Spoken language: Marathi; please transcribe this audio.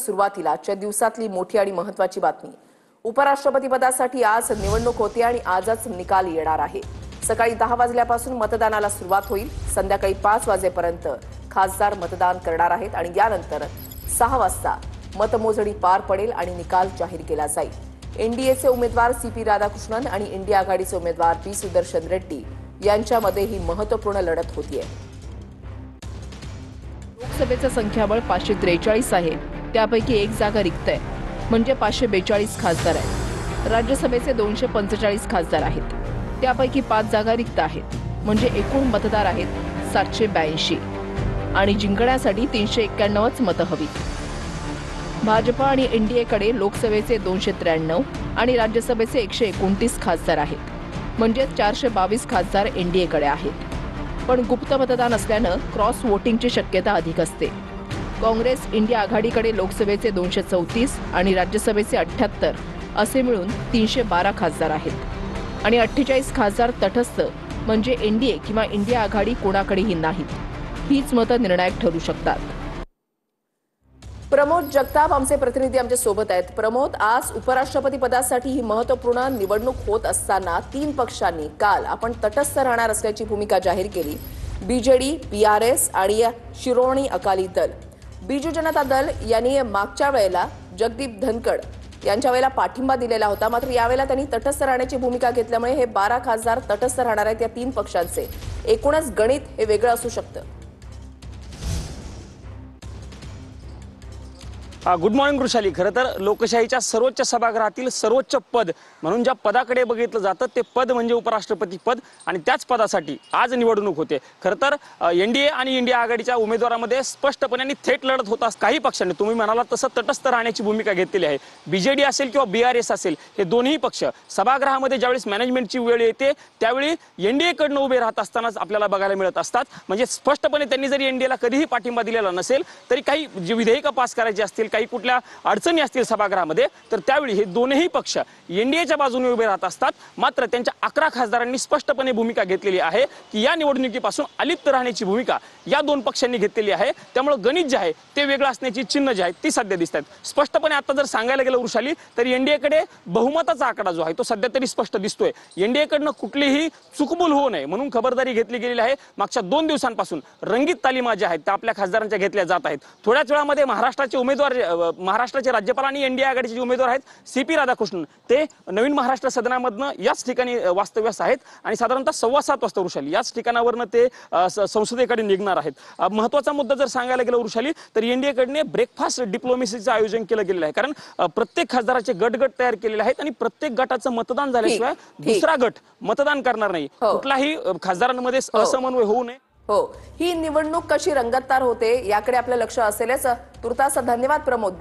सुरुवातीलाच्या दिवसातली मोठी आणि महत्त्वाची बातमी। उपराष्ट्रपती पदासाठी आज निवडणूक होते आणि आजच निकाल येणार आहे। सकाळी 10 वाजल्यापासून मतदानाला सुरुवात होईल। संध्याकाळी 5 वाजेपर्यंत खासदार मतदान करणार आहेत आणि यानंतर 6 वाजता मतमोजणी पार पडेल आणि निकाल जाहीर केला जाईल। एनडीएचे उमेदवार सीपी राधाकृष्णन आणि इंडिया आघाडीचे उमेदवार पी सुदर्शन रेड्डी यांच्यामध्ये ही महत्त्वपूर्ण लढत होतीये। लोकसभेचं संख्याबळ 543 आहे, त्यापैकी एक जागा रिक्त आहे, म्हणजे 542 खासदार आहेत। राज्यसभेचे 245 खासदार आहेत, त्यापैकी 5 जागा रिक्त आहेत, म्हणजे एकूण मतदार आहेत 782 आणि जिंकण्यासाठी 391च मतं हवीत। भाजपा आणि एनडीएकडे लोकसभेचे 293 आणि राज्यसभेचे 129 खासदार आहेत, म्हणजे 422 खासदार एनडीएकडे आहेत। पण गुप्त मतदान असल्यानं क्रॉस वोटिंगची शक्यता अधिक असते। काँग्रेस इंडिया आघाडीकडे लोकसभेचे 234 आणि राज्यसभेचे 78 असे मिळून 312 खासदार आहेत आणि 48 खासदार तटस्थ, म्हणजे एनडीए किंवा इंडिया आघाडी कोणाकडेही नाहीत। हीच मतं निर्णायक ठरू शकतात। प्रमोद जगताप आमचे प्रतिनिधी आमच्या सोबत आहेत। प्रमोद, आज उपराष्ट्रपती पदासाठी ही महत्त्वपूर्ण निवडणूक होत असताना 3 पक्षांनी काल आपण तटस्थ राहणार असल्याची भूमिका जाहीर केली। बीजेडी, पीआरएस आणि शिरोमणी अकाली दल। बिजू जनता दल यांनी मागच्या वेळेला जगदीप धनखड यांच्या वेळेला पाठिंबा दिलेला होता, मात्र यावेळेला त्यांनी तटस्थ राहण्याची भूमिका घेतल्यामुळे हे 12 खासदार तटस्थ राहणार आहेत या 3 पक्षांचे। एकूणच गणित हे वेगळं असू शकतं। Good morning Vrushali. खरं तर लोकशाहीच्या सर्वोच्च सभागृहातील सर्वोच्च पद म्हणून ज्या पदाकडे बघितलं जातं ते पद म्हणजे उपराष्ट्रपती पद आणि त्याच पदासाठी आज निवडणूक होते। खरं तर एनडीए आणि इंडिया आघाडीच्या उमेदवारांमध्ये स्पष्टपणे आणि थेट लढत होता। काही पक्षांनी तुम्ही म्हणाला तसं तटस्थ राहण्याची भूमिका घेतलेली आहे। बीजेडी असेल किंवा बीआरएस असेल, हे दोन्ही पक्ष सभागृहामध्ये ज्यावेळेस मॅनेजमेंटची वेळ येते त्यावेळी एनडीएकडनं उभे राहत असतानाच आपल्याला बघायला मिळत असतात। म्हणजे स्पष्टपणे त्यांनी जरी एनडीएला कधीही पाठिंबा दिलेला नसेल तरी काही जे विधेयक पास करायचे असतील, काही कुठल्या अडचणी असतील सभागृहामध्ये, तर त्यावेळी हे दोन्ही पक्ष एनडीएच्या बाजूने उभे राहत असतात। मात्र त्यांच्या 11 खासदारांनी स्पष्टपणे भूमिका घेतलेली आहे की या निवडणुकीपासून अलिप्त राहण्याची भूमिका या 2 पक्षांनी घेतलेली आहे। त्यामुळे गणित जे आहे ते वेगळं असण्याची चिन्ह जे आहेत ती सध्या दिसत आहेत। स्पष्टपणे आता जर सांगायला गेलं वृषाली, तर एनडीएकडे बहुमताचा आकडा जो आहे तो सध्या तरी स्पष्ट दिसतोय। एनडीएकडनं कुठलीही चुकबुल होऊ नये म्हणून खबरदारी घेतली गेलेली आहे। मागच्या 2 दिवसांपासून रंगीत तालिमा ज्या आहेत त्या आपल्या खासदारांच्या घेतल्या जात आहेत। थोड्याच वेळामध्ये महाराष्ट्राचे उमेदवार, महाराष्ट्राचे राज्यपाल आणि एनडीए आघाडीचे जे उमेदवार आहेत सीपी राधाकृष्णन, ते नवीन महाराष्ट्र सदनामधनं याच ठिकाणी वास्तव्यास आहेत आणि साधारणतः 7:15 वाजता वृषाली याच ठिकाणावरनं ते संसदेकडे निघणार आहेत। महत्त्वाचा मुद्दा जर सांगायला गेलं वृषाली, तर एनडीएकडने ब्रेकफास्ट डिप्लोमसीचं आयोजन केलं गेलेलं आहे। कारण प्रत्येक खासदाराचे गट तयार केलेले आहेत आणि प्रत्येक गटाचं मतदान झाल्याशिवाय दुसरा गट मतदान करणार नाही। कुठलाही खासदारांमध्ये असमन्वय होऊ नये। हो, ही निवडणूक कशी रंगतदार होते याकडे आपलं लक्ष असेलच। तुर्तास धन्यवाद प्रमोद।